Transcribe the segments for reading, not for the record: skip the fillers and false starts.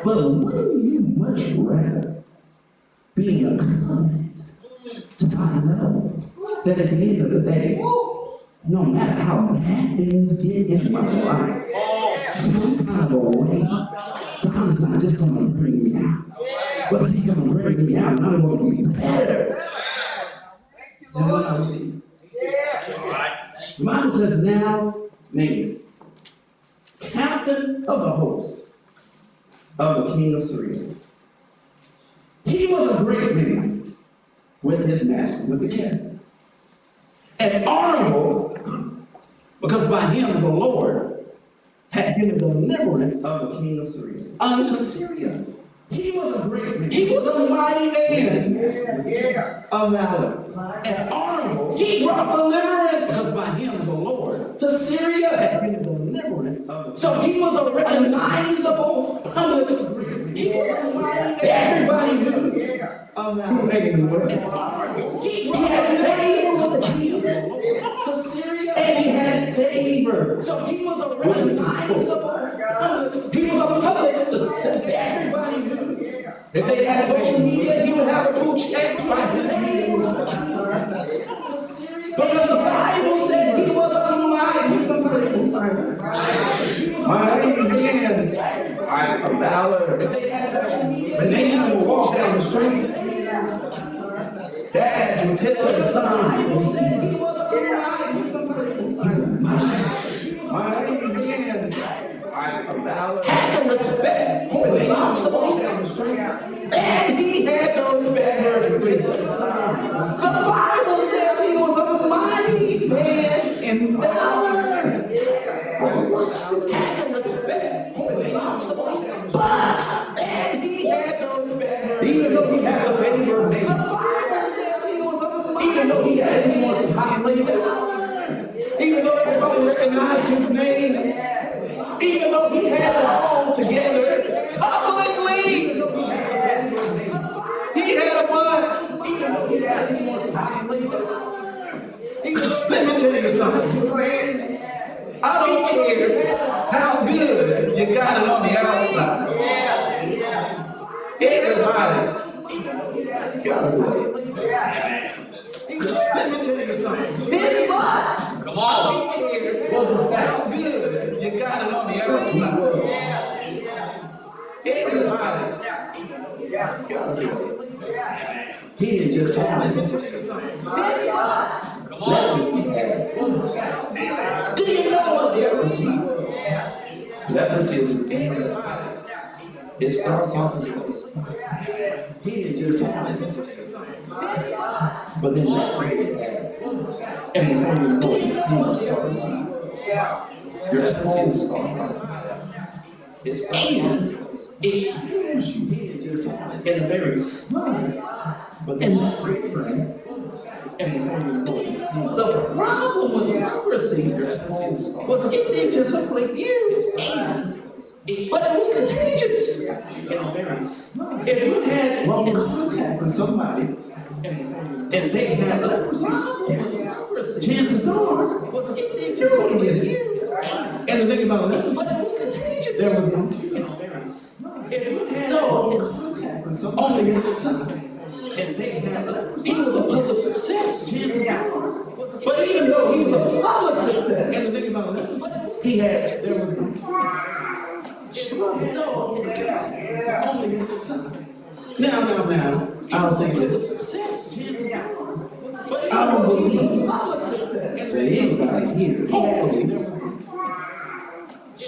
But wouldn't you much rather be in a covenant to know that at the end of the day, no matter how bad things get in my life, some kind of a way, God is not just going to bring me out, but He's going to bring me out and I'm going to be better than what I was. The Bible says, now, name captain of the host of the king of Syria. He was a great man with his master, with the king. And honorable, because by him the Lord had given deliverance of the king of Syria unto Syria. He was a great man. He was a mighty man of valor. And honorable, he brought deliverance, because by him the Lord to Syria had given deliverance. So he was a recognizable public figure. He was a mighty man. Everybody knew who Naaman was. He had favor with the king to Syria, and he had favor. So he was a recognizable public. He was a public success. Everybody knew. If they had social media, he would have a blue check by his name. Because the Bible said he was a mighty, somebody mighty man of valor. If they had social media, but they had to walk down the street. Dads would tell the sign. The Bible said he was a mighty, somebody mighty man of valor. Had the respect for the sign to walk down the street. And he had no respect for the sign. The Bible says he was a mighty man in valor. But watch this, had no respect for the sign to walk down the street. But, and he had no respect, even though he had a favor of man. The Bible says he was a mighty, even though he had some high places, even though everybody recognized his name, even though he had it all together publicly. He had a mind, even though he had some high places. Let me tell you something. I don't care how good you got it on the outside. Everybody got a way. Let me tell you something. Anybody, come on, was how good you got it on the outside. Everybody got a way. He didn't just have it. Anybody, leprosy had it. Do you know what leprosy was? Leprosy is a disease. It starts off as a he didn't just have it. But then it spreads. And before you know it, you start to see your toes start. It starts it kills you. He didn't just have it in a very slow, but then spreads. And before you know it, the problem with leprosy was it didn't just afflict you. But it was contagious. If you had long contact with somebody and they had leprosy, chances are you're going to get it. And the thing about leprosy, there was no cure. If you had long contact with somebody on the other side and they had leprosy, he was a public success. But even though he was a public success, and the thing about leprosy, there was no Now, I'll say this. I don't believe that anybody here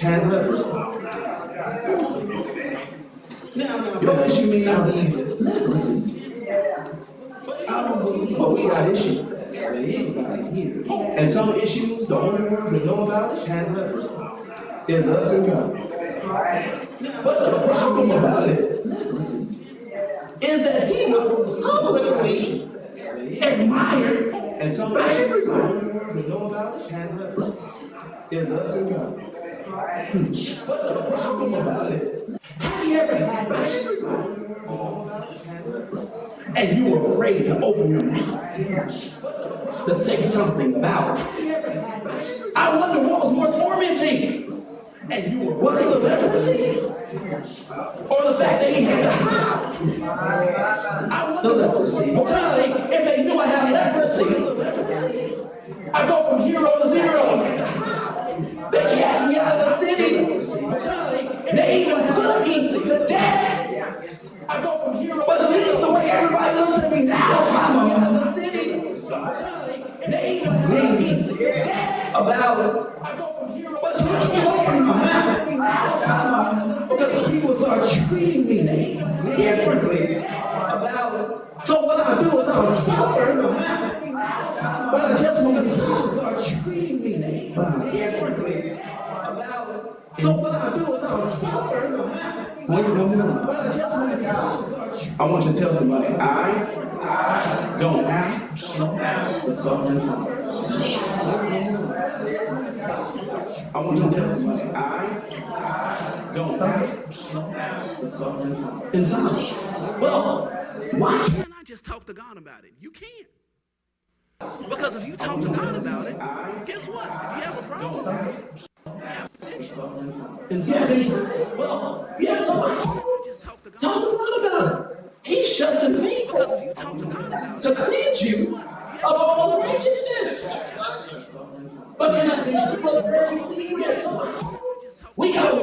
has leprosy. Your issue may not be leprosy. I don't believe, but we got issues that anybody here. And some issues, the only ones that know about it has leprosy is us and God. But the problem about it is that he was publicly admired, and some everybody that know about it has leprosy is us and God. But the problem about it, have you ever had everybody and you were afraid to open your mouth to say something about it? I wonder what was more tormenting. And you were, was it the leprosy? Or the fact that he had to hide? I want the leprosy. Because if they knew I had leprosy, I go from hero to zero. They cast me out of the city. They even put me to death. I go from hero, but at least the way everybody looks at me now, I'm out of the city. They even put me to death about it. I go from hero, but at least you open my mouth now, because the people start treating me differently about it. So what I do is I'll suffer in my mouth, but I just want to start treating me differently about it. So what I do is I'll suffer in my mouth, but I just want to suffer. I want you to tell somebody, I don't have to suffer in silence. I want you to tell somebody, I don't have to suffer in silence. Well, why can't I just talk to God about it? You can't. Because if you talk to God about it, guess what? If you have a problem, well, yeah, so I can't just talk to God about it. He shuts the people to cleanse you of all unrighteousness. But can I tell you, Brother Bernie, we got to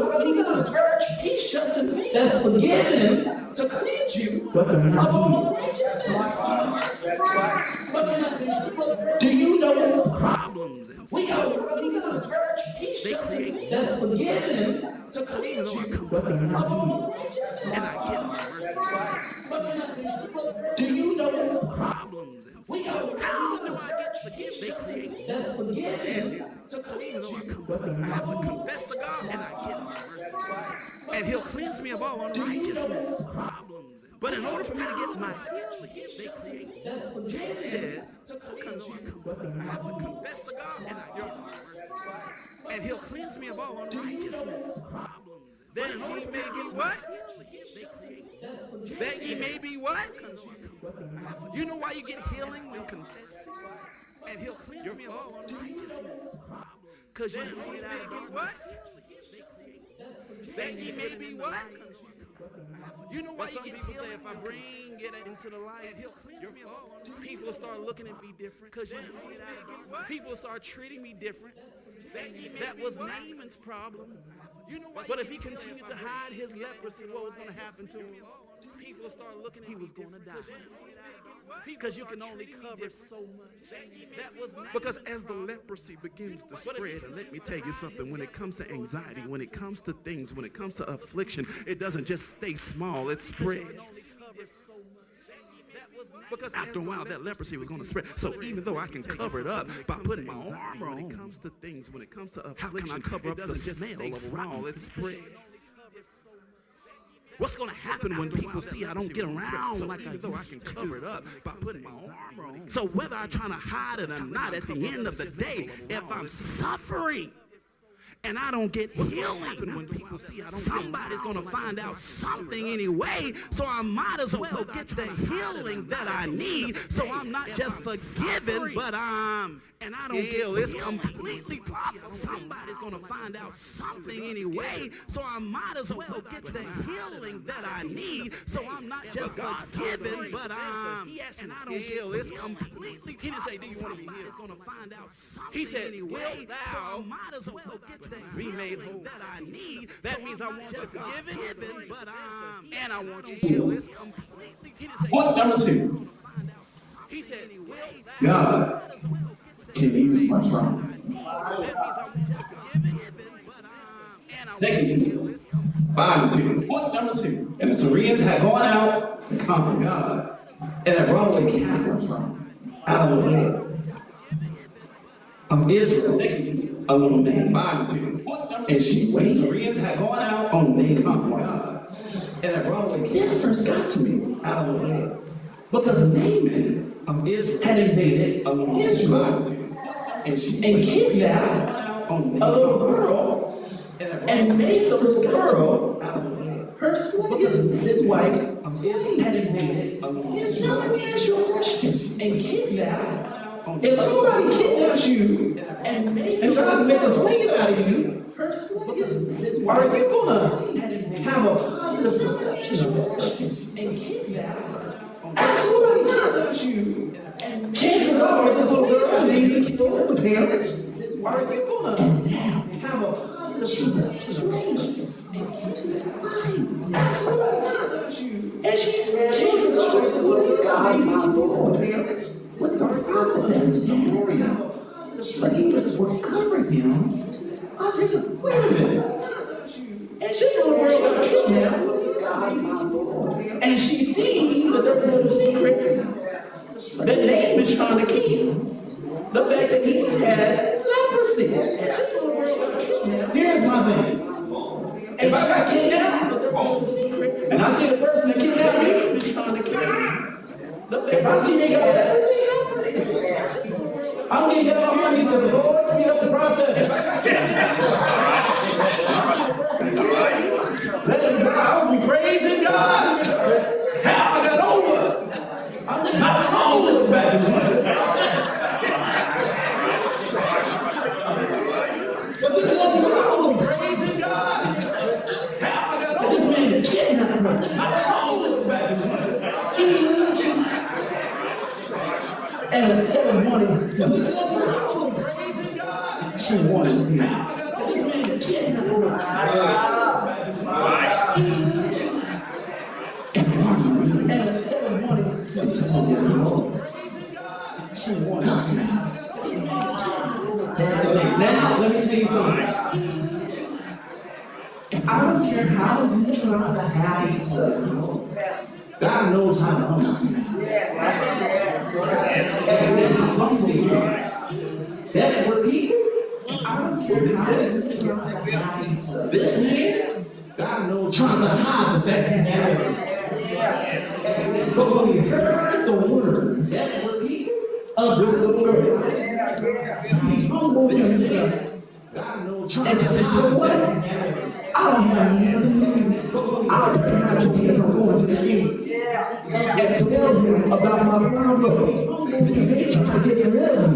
encourage. He shuts the people that's forgiven to cleanse you of all unrighteousness. But can I tell you, Brother Bernie, do you know the problems? We got to encourage. He shuts the people that's forgiven to cleanse you of all unrighteousness. And I get it. But can I tell you, Brother Bernie, do you know the problems? We got to forgive. That's forgiven to cleanse you. I have to confess to God and I get it. And He'll cleanse me of all unrighteousness. But in order for me to get my healing, James says, I have to confess to God and I get it. And He'll cleanse me of all unrighteousness. Then in order for me to get what? That ye may be what? You know why you get healing when confessing? And He'll cleanse me of all unrighteousness. Because you know you may be what? That ye may be what? You know why you get people say, if I bring it into the light, He'll cleanse me of all unrighteousness. People start looking at me different. Because you know you may be what? People start treating me different. That was Naaman's problem. You know what? But if he continued to hide his leprosy, what was going to happen to him? People start looking at him, he was going to die. Because you can only cover so much. That was because as the leprosy begins to spread, and let me tell you something, when it comes to anxiety, when it comes to things, when it comes to affliction, it doesn't just stay small, it spreads. Because after a while, that leprosy was going to spread. So even though I can cover it up by putting my armor on, when it comes to things, when it comes to affliction, how can I cover up the smell of small, it spreads. What's going to happen when people see I don't get around like I can cover it up by putting my armor on? So whether I'm trying to hide it or not, at the end of the day, if I'm suffering and I don't get healing, when people see somebody's going to find out something anyway, so I might as well get the healing that I need, so I'm not just forgiven, but and I don't get it's completely possible. Somebody's going to find out something anyway, so I might as well get the healing that I need, so I'm not just forgiven, but and I don't get it's completely. He didn't say, do you want to be healed? Going to find out something. He said, anyway, so I might as well get the healing that I need. That means I want you forgiven, but and I want you healed. It's completely. Point number 2. He said, God can use my trauma. Second Corinthians 5:2. Point number 2. And the Syrians had gone out and conquered God, and had brought away captives out of the land of Israel. A little man, 5:2. And she waited. The Syrians had gone out on the conquered God, and had brought away. This verse got to me out of the land, because Naaman of Israel had invaded Israel. And kidnapped a little girl and made this girl her slave. His wife's slave had invaded Israel. Now let me ask you a question. And kidnapped. If somebody kidnaps you and tries to make a slave out of you, her slaves? Are you gonna have a positive perception of her and kidnap her? Absolutely not. Chances are this little girl may be killed with parents. Are you gonna have a positive? She's a slave. And she's lying. Absolutely not. And she said, chances are this little girl may be killed with parents. With the prophet that is in Gloria. But he was recovering him of his prison. And this little girl got kidnapped. And she sees the dirty secret that Naaman is trying to kill. The fact that he has leprosy. Here's my thing. If I got kidnapped, and I see the person that kidnapped me is trying to kill me. If I see they got leprosy, I'm getting down on my knees and say, Lord, speed up the process. If I got kidnapped, and I see the person that kidnapped me, let them die. I'll be praising God. How I got over. My soul is back. But this woman was also praising God. How I got over. This man kidnapped me. My soul is back. And instead of wanting, but this woman was also praising God. She wanted me. How I got over. This man kidnapped me. My soul is back. And instead of wanting, she wanted us. Now, let me tell you something. I don't care how you try to hide stuff. God knows how to humble us. Let me tell you something. That's where people, I don't care how you try to hide stuff. This man, God knows, trying to hide the fact that he has. But when he heard the word, that's where people of this little girl, he humbled himself. And said, you know what? I don't have nothing to do. I'll take my chance. I'm going to the king and tell him about my problem. Because they try to get rid of me.